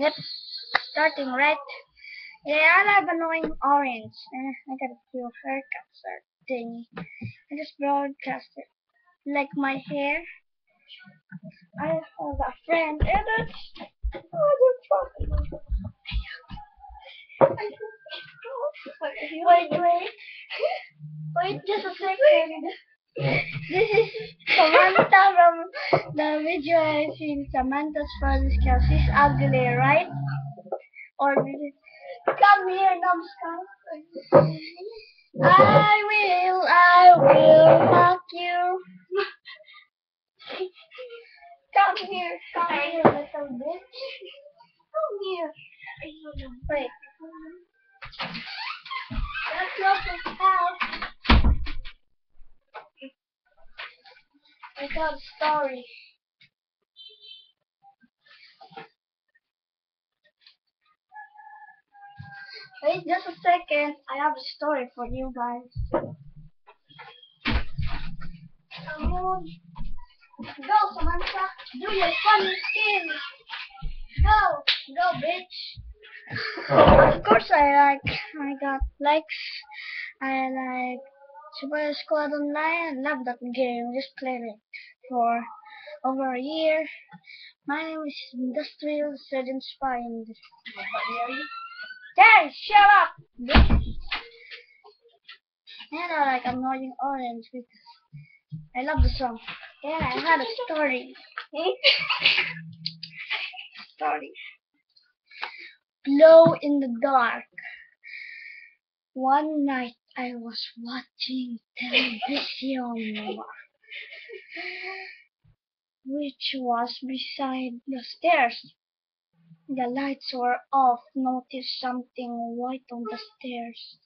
Yep, starting right. Yeah, I love annoying orange. I got a few haircuts or thing. I just broadcast it. Like my hair. I have a friend. And it's, wait, just a second. This is Samantha from the video I've seen. Samantha's father's because she's ugly, right? Or come here, numbskull. I will knock you. Come here, little bitch. Come here. Wait. That's not his house. I got a story. Wait just a second. I have a story for you guys. Come on. Go, Samantha. Do your funny skin. Go, bitch. Of course I got likes. I like Super Squad Online. I love that game. Just played it for over a year. My name is Industrial Surgeon Spy in this. Hey, shut up! Bitch. And I like annoying orange because I love the song. Yeah, I had a story. Story. Glow in the dark. One night I was watching television, which was beside the stairs. The lights were off. Noticed something white on the stairs.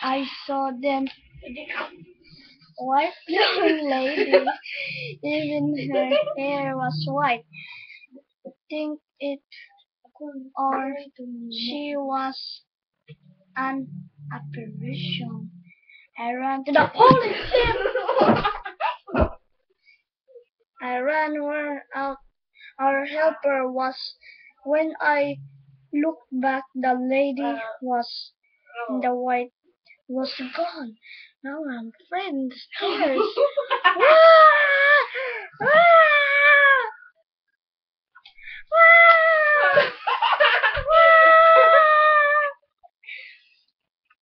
I saw them. White looking lady. Even her hair was white. Think it or she was an apparition. I ran to the holy shit! I ran where our helper was. When I looked back, the lady was in the white was gone. Now I'm afraid in the stairs.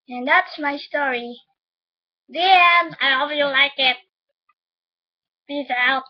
And that's my story. The end. I hope you like it. Peace out.